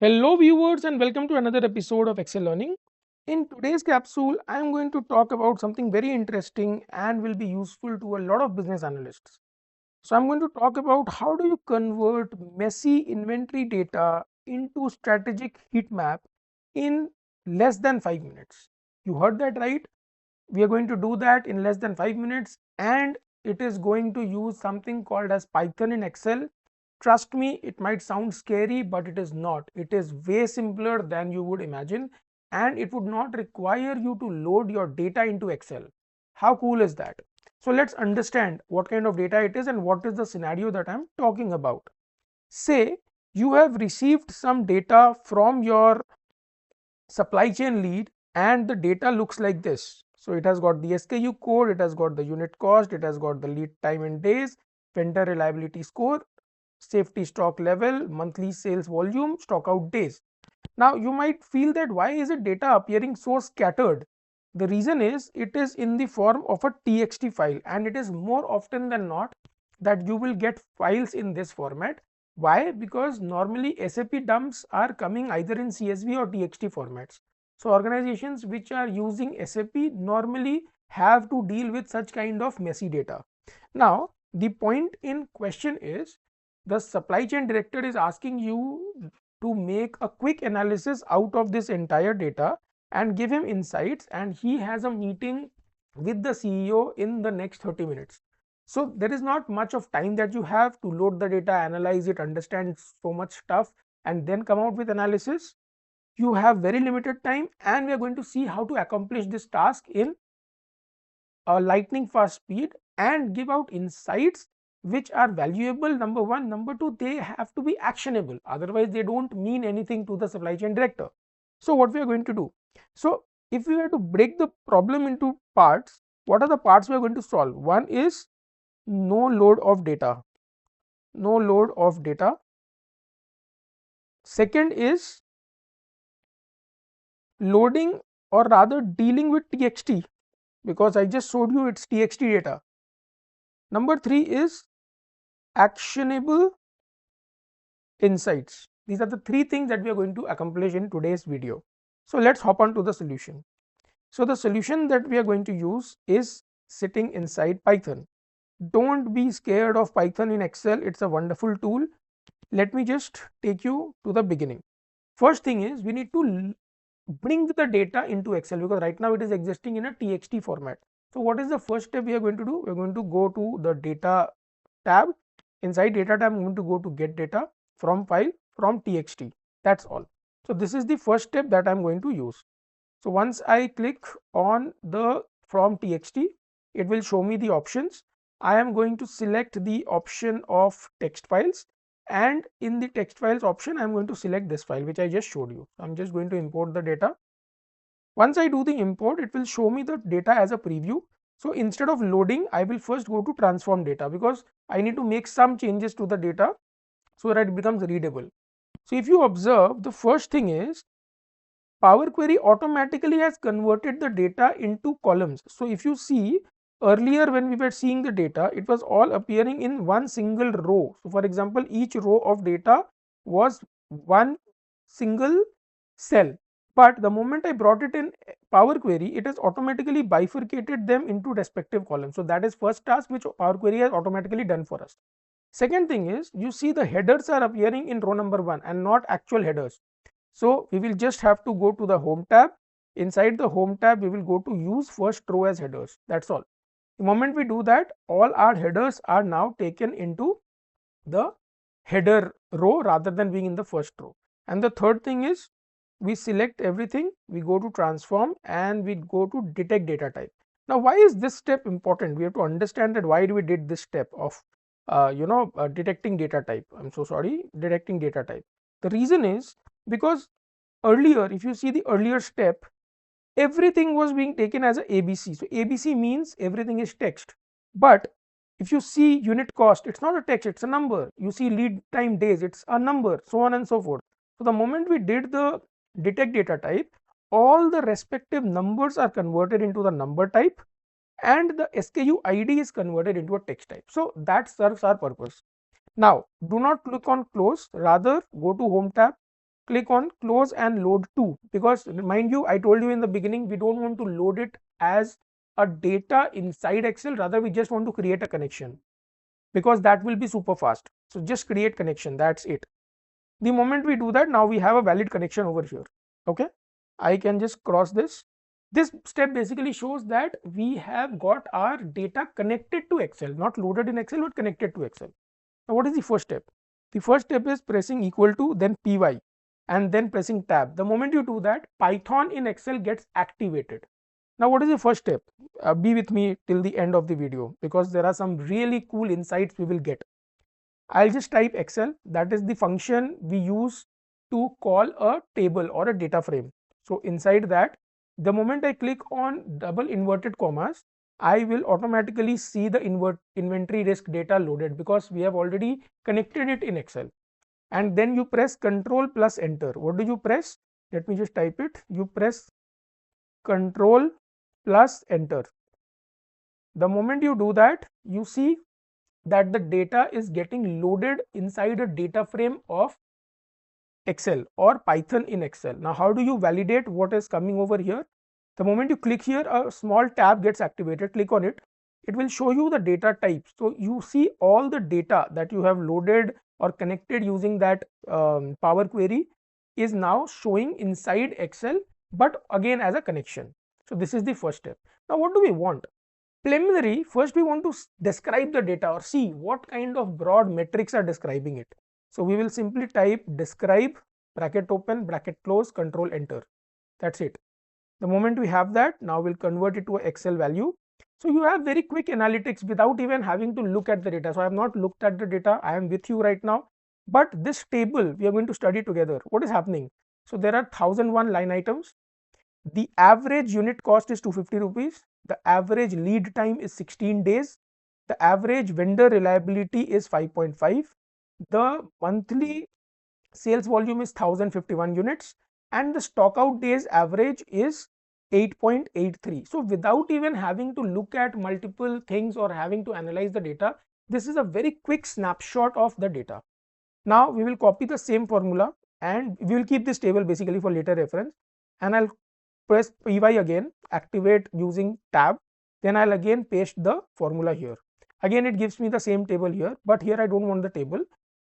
Hello, viewers, and welcome to another episode of Excel Learning. In today's capsule, I am going to talk about something very interesting and will be useful to a lot of business analysts. So, I'm going to talk about how do you convert messy inventory data into strategic heat map in less than 5 minutes. You heard that right? We are going to do that in less than 5 minutes, and it is going to use something called as Python in Excel. Trust me, it might sound scary, but it is not. It is way simpler than you would imagine, and it would not require you to load your data into Excel. How cool is that? So let's understand what kind of data it is and what is the scenario that I'm talking about. Say you have received some data from your supply chain lead and the data looks like this. So it has got the SKU code, it has got the unit cost, it has got the lead time in days, vendor reliability score, safety stock level, monthly sales volume, stock out days. Now you might feel that why is it data appearing so scattered? The reason is it is in the form of a txt file, and it is more often than not that you will get files in this format. Why? Because normally SAP dumps are coming either in CSV or txt formats. So organizations which are using SAP normally have to deal with such kind of messy data. Now the point in question is the supply chain director is asking you to make a quick analysis out of this entire data and give him insights, and he has a meeting with the CEO in the next 30 minutes. So there is not much of time that you have to load the data, analyze it, understand so much stuff, and then come out with analysis. You have very limited time, and we are going to see how to accomplish this task in a lightning fast speed and give out insights which are valuable. Number one. Number two, they have to be actionable, otherwise they don't mean anything to the supply chain director. So what we are going to do, so if we were to break the problem into parts, what are the parts we are going to solve? One is no load of data, no load of data. Second is loading, or rather dealing with txt, because I just showed you it's txt data. Number three is actionable insights. These are the three things that we are going to accomplish in today's video. So let's hop on to the solution. So the solution that we are going to use is sitting inside Python. Don't be scared of Python in Excel. It's a wonderful tool. Let me just take you to the beginning. First thing is we need to bring the data into Excel, because right now it is existing in a txt format. So what is the first step we are going to do? We are going to go to the data tab. Inside data tab, I'm going to go to get data from file from txt. That's all. So this is the first step that I'm going to use. So once I click on the from txt, it will show me the options. I am going to select the option of text files, and in the text files option I am going to select this file which I just showed you. I'm just going to import the data. Once I do the import, it will show me the data as a preview. So instead of loading, I will first go to transform data, because I need to make some changes to the data so that it becomes readable. So if you observe, the first thing is Power Query automatically has converted the data into columns. So if you see, earlier when we were seeing the data, it was all appearing in one single row. So for example, each row of data was one single cell. But the moment I brought it in Power Query, it has automatically bifurcated them into respective columns. So that is first task which Power Query has automatically done for us. Second thing is, you see the headers are appearing in row number 1 and not actual headers. So we will just have to go to the home tab. Inside the home tab, we will go to use first row as headers. That's all. The moment we do that, all our headers are now taken into the header row rather than being in the first row. And the third thing is, we select everything, we go to transform, and we go to detect data type. Now why is this step important? We have to understand that why do we did this step of detecting data type. I'm so sorry, detecting data type. The reason is because earlier, if you see the earlier step, everything was being taken as a ABC. So ABC means everything is text. But if you see unit cost, it's not a text, it's a number. You see lead time days, it's a number, so on and so forth. So the moment we did the detect data type, all the respective numbers are converted into the number type, and the SKU ID is converted into a text type. So that serves our purpose. Now do not click on close, rather go to home tab, click on close and load to, because mind you, I told you in the beginning we don't want to load it as a data inside Excel, rather we just want to create a connection because that will be super fast. So just create connection, that's it. The moment we do that, now we have a valid connection over here. Okay, I can just cross this. This step basically shows that we have got our data connected to Excel, not loaded in Excel but connected to Excel. Now what is the first step? The first step is pressing equal to, then py, and then pressing tab. The moment you do that, Python in Excel gets activated. Now what is the first step? Be with me till the end of the video because there are some really cool insights we will get. I'll just type Excel, that is the function we use to call a table or a data frame. So inside that, the moment I click on double inverted commas, I will automatically see the inventory risk data loaded because we have already connected it in Excel. And then you press Control plus Enter. What do you press? Let me just type it. You press Control plus Enter. The moment you do that, you see that the data is getting loaded inside a data frame of Excel or Python in Excel. Now how do you validate what is coming over here? The moment you click here, a small tab gets activated. Click on it. It will show you the data types. So you see all the data that you have loaded or connected using that Power Query is now showing inside Excel, but again as a connection. So this is the first step. Now what do we want? Preliminary, first we want to describe the data or see what kind of broad metrics are describing it. So we will simply type describe, bracket open, bracket close, Control Enter. That's it. The moment we have that, now we'll convert it to an Excel value. So you have very quick analytics without even having to look at the data. So I have not looked at the data, I am with you right now. But this table we are going to study together. What is happening? So there are 1001 line items. The average unit cost is 250 rupees. The average lead time is 16 days. The average vendor reliability is 5.5. The monthly sales volume is 1051 units and the stock out days average is 8.83. So without even having to look at multiple things or having to analyze the data, this is a very quick snapshot of the data. Now we will copy the same formula and we will keep this table basically for later reference, and I'll press py again, activate using tab, then I'll again paste the formula here. Again it gives me the same table here, but here I don't want the table.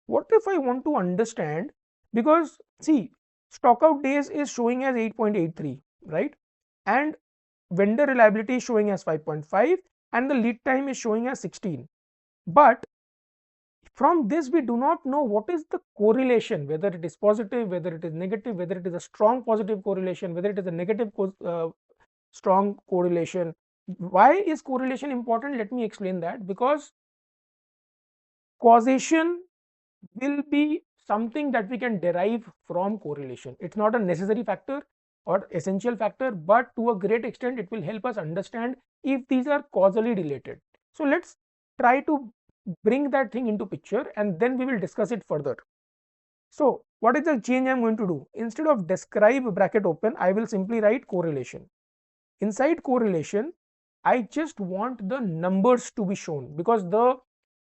What if I want to understand, because see, stock out days is showing as 8.83, right, and vendor reliability is showing as 5.5 and the lead time is showing as 16, but from this we do not know what is the correlation, whether it is positive, whether it is negative, whether it is a strong positive correlation, whether it is a negative strong correlation. Why is correlation important? Let me explain that. Because causation will be something that we can derive from correlation. It's not a necessary factor or essential factor, but to a great extent it will help us understand if these are causally related. So let's try to bring that thing into picture and then we will discuss it further. So what is the change I'm going to do? Instead of describe bracket open, I will simply write correlation. Inside correlation, I just want the numbers to be shown because the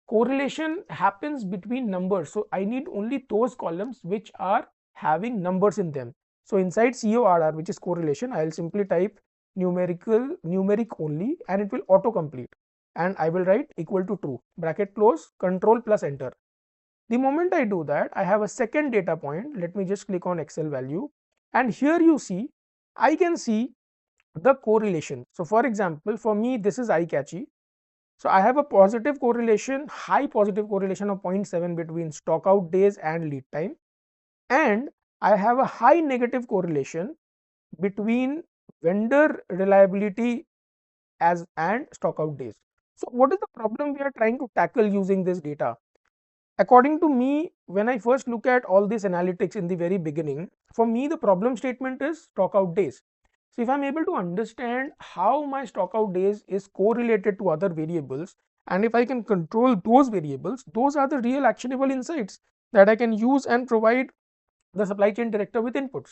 correlation happens between numbers. So I need only those columns which are having numbers in them. So inside CORR, which is correlation, I will simply type numeric only and it will auto complete. And I will write equal to true, bracket close, Control plus Enter. The moment I do that, I have a second data point. Let me just click on Excel value, and here you see, I can see the correlation. So for example, for me this is eye catchy. So I have a positive correlation, high positive correlation of 0.7 between stock out days and lead time, and I have a high negative correlation between vendor reliability and stock out days. So what is the problem we are trying to tackle using this data? According to me, when I first look at all this analytics in the very beginning, for me the problem statement is stock out days. So if I'm able to understand how my stock out days is correlated to other variables, and if I can control those variables, those are the real actionable insights that I can use and provide the supply chain director with inputs.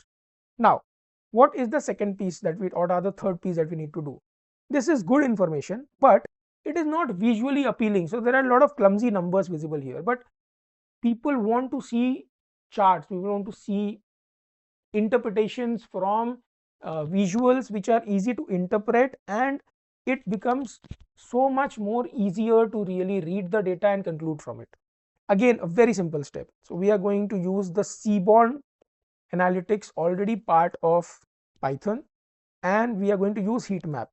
Now, what is the second piece that we, or the third piece that we need to do? This is good information, but it is not visually appealing. So there are a lot of clumsy numbers visible here, but people want to see charts, people want to see interpretations, from visuals which are easy to interpret, and it becomes so much more easier to really read the data and conclude from it. Again, a very simple step. So we are going to use the Seaborn analytics, already part of Python, and we are going to use heat map.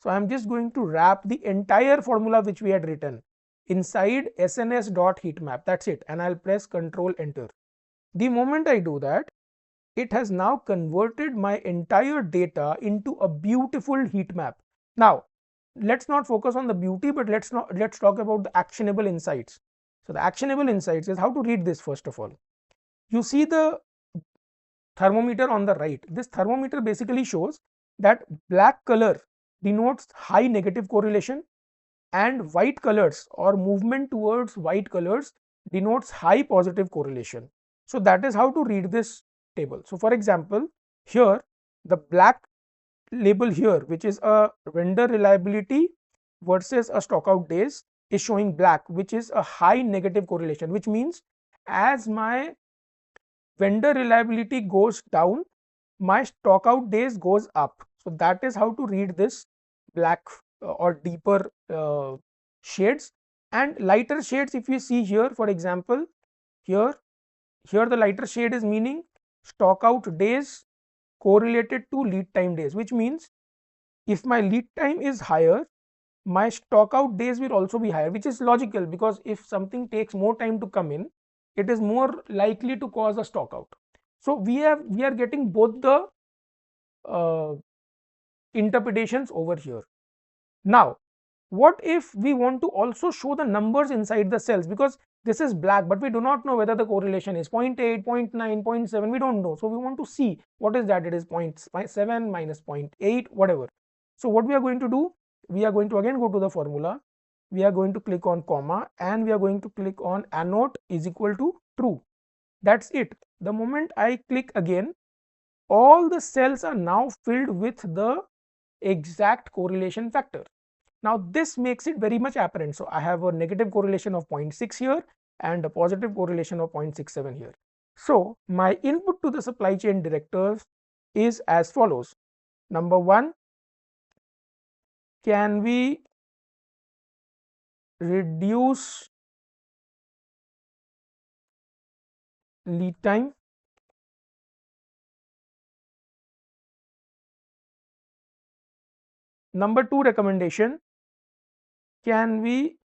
So I am just going to wrap the entire formula which we had written inside sns.heatmap. That's it, and I'll press Control Enter. The moment I do that, it has now converted my entire data into a beautiful heat map. Now let's not focus on the beauty, but let's talk about the actionable insights. So the actionable insights is how to read this. First of all, you see the thermometer on the right. This thermometer basically shows that black color denotes high negative correlation, and white colors or movement towards white colors denotes high positive correlation. So that is how to read this table. So for example, here the black label here, which is a vendor reliability versus a stock out days, is showing black, which is a high negative correlation, which means as my vendor reliability goes down, my stock out days goes up. So that is how to read this black or deeper shades. And lighter shades, if you see here, for example, here the lighter shade is meaning stock out days correlated to lead time days, which means if my lead time is higher, my stock out days will also be higher, which is logical, because if something takes more time to come in, it is more likely to cause a stock out. So we are getting both the interpretations over here. Now what if we want to also show the numbers inside the cells, because this is black, but we do not know whether the correlation is 0.8, 0.9, 0.7, we don't know. So we want to see what is that. It is 0.7 minus 0.8, whatever. So what we are going to do, we are going to again go to the formula, we are going to click on comma, and we are going to click on annotate is equal to true. That's it. The moment I click again, all the cells are now filled with the exact correlation factor. Now this makes it very much apparent. So I have a negative correlation of 0.6 here and a positive correlation of 0.67 here. So my input to the supply chain directors is as follows. Number one, can we reduce lead time? Number two recommendation, can we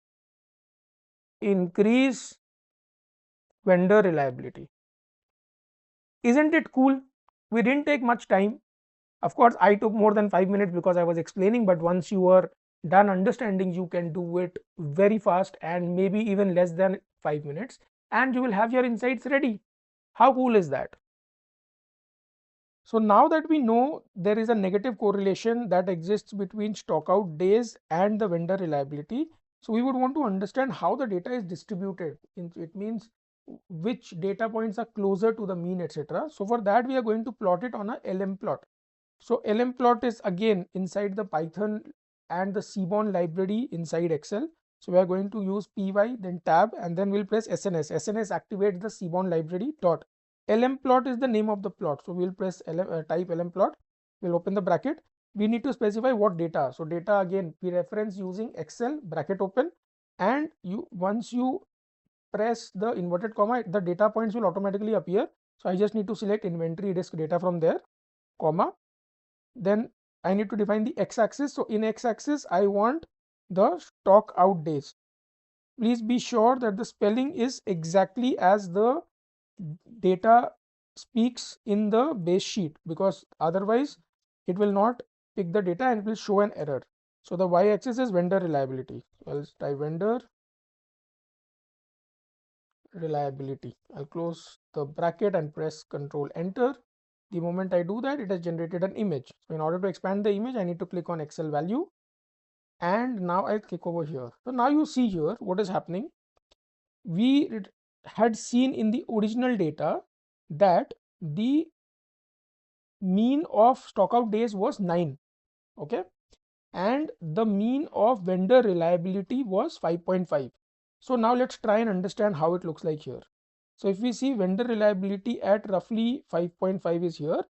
increase vendor reliability? Isn't it cool? We didn't take much time. Of course, I took more than 5 minutes because I was explaining, but once you are done understanding, you can do it very fast and maybe even less than 5 minutes, and you will have your insights ready. How cool is that? So now that we know there is a negative correlation that exists between stock out days and the vendor reliability, so we would want to understand how the data is distributed. It means which data points are closer to the mean, etc. So for that we are going to plot it on a LM plot. So LM plot is again inside the Python and the Seaborn library inside Excel. So we are going to use py, then tab, and then we'll press SNS. SNS activates the Seaborn library dot. LM plot is the name of the plot. So we'll press type LM plot. We'll open the bracket. We need to specify what data. So data, again we reference using Excel, bracket open, and once you press the inverted comma, the data points will automatically appear. So I just need to select inventory disk data from there, comma. Then I need to define the x-axis. So in x-axis I want the stock out days. Please be sure that the spelling is exactly as the data speaks in the base sheet, because otherwise it will not pick the data and it will show an error. So the y-axis is vendor reliability. I'll type vendor reliability. I'll close the bracket and press Control Enter. The moment I do that, it has generated an image. So in order to expand the image, I need to click on Excel value, and now I click over here. So now you see here what is happening. We had seen in the original data that the mean of stock out days was 9, okay, and the mean of vendor reliability was 5.5. So now let's try and understand how it looks like here. So if we see vendor reliability at roughly 5.5 is here,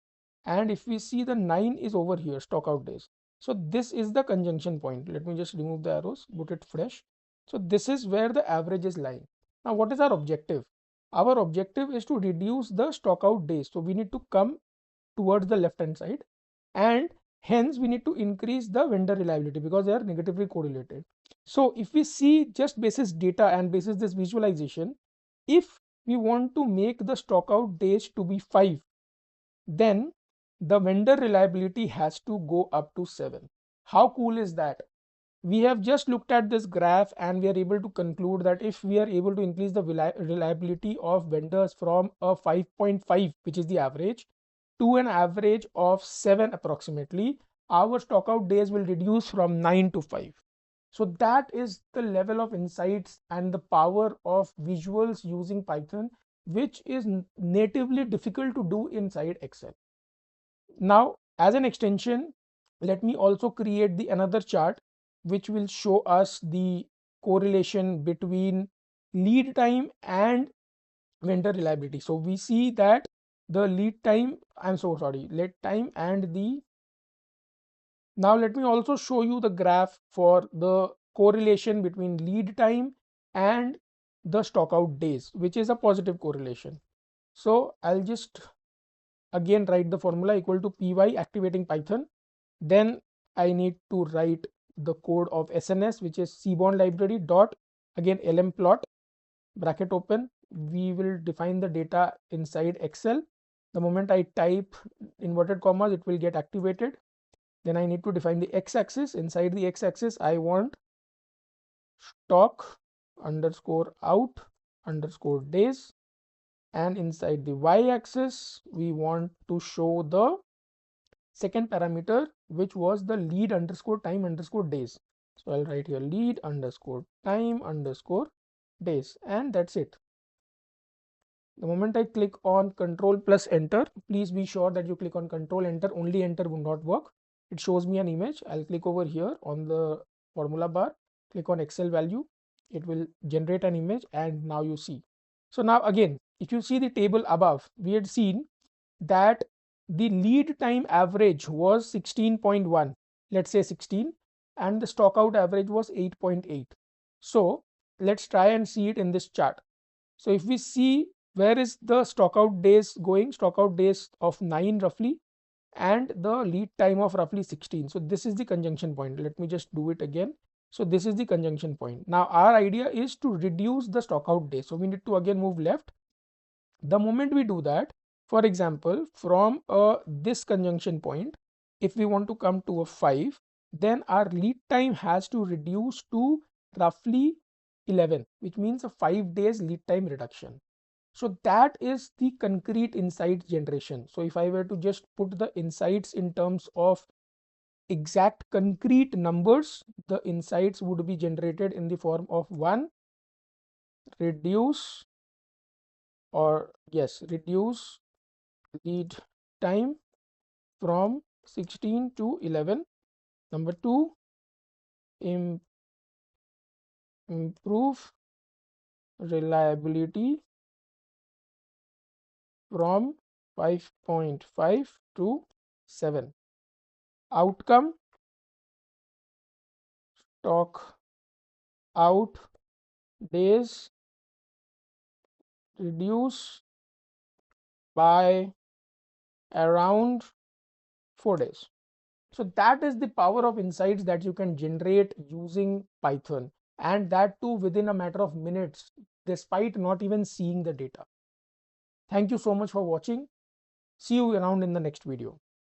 and if we see the 9 is over here, stock out days. So this is the conjunction point. Let me just remove the arrows, put it fresh. So this is where the average is lying. Now what is our objective? Our objective is to reduce the stock out days. So we need to come towards the left hand side, and hence we need to increase the vendor reliability because they are negatively correlated. So if we see just basis data and basis this visualization, if we want to make the stock out days to be 5, then the vendor reliability has to go up to 7. How cool is that? We have just looked at this graph and we are able to conclude that if we are able to increase the reliability of vendors from a 5.5, which is the average, to an average of 7 approximately, our stock out days will reduce from 9 to 5. So that is the level of insights and the power of visuals using Python, which is natively difficult to do inside Excel. Now, as an extension, let me also create the another chart which will show us the correlation between lead time and vendor reliability. So we see that the lead time, lead time and the, now let me also show you the graph for the correlation between lead time and the stock out days, which is a positive correlation. So I'll just again write the formula equal to py activating Python. Then I need to write the code of SNS, which is Seaborn library dot again lm plot bracket open. We will define the data inside Excel. The moment I type inverted commas, it will get activated. Then I need to define the x-axis. Inside the x-axis, I want stock underscore out underscore days, and inside the y-axis we want to show the second parameter, which was the lead underscore time underscore days. So I'll write here lead underscore time underscore days, and that's it. The moment I click on control plus enter, please be sure that you click on control enter, only enter would not work. It shows me an image. I'll click over here on the formula bar, click on Excel value, it will generate an image, and now you see. So now again, if you see the table above, we had seen that the lead time average was 16.1, let's say 16, and the stock out average was 8.8. So let's try and see it in this chart. So if we see where is the stock out days going, stock out days of 9 roughly, and the lead time of roughly 16. So this is the conjunction point. Let me just do it again. So this is the conjunction point. Now our idea is to reduce the stock out days. So we need to again move left. The moment we do that, for example, from this conjunction point, if we want to come to a 5, then our lead time has to reduce to roughly 11, which means a 5 days lead time reduction. So that is the concrete insight generation. So if I were to just put the insights in terms of exact concrete numbers, the insights would be generated in the form of 1, reduce lead time from 16 to 11. Number 2, improve reliability from 5.5 to 7. Outcome, stock out days reduce by around 4 days. So that is the power of insights that you can generate using Python, and that too within a matter of minutes, despite not even seeing the data. Thank you so much for watching. See you around in the next video.